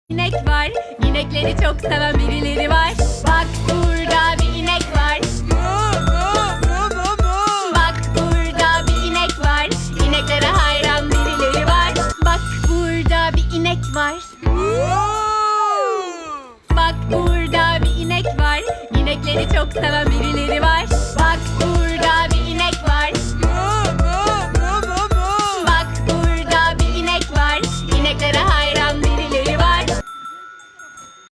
İnek var, inekleri çok seven birileri var. Bak burada bir inek var. Bak burada bir inek var. İneklere hayran birileri var. Bak burada bir inek var. Bak burada bir inek var. İnekleri çok seven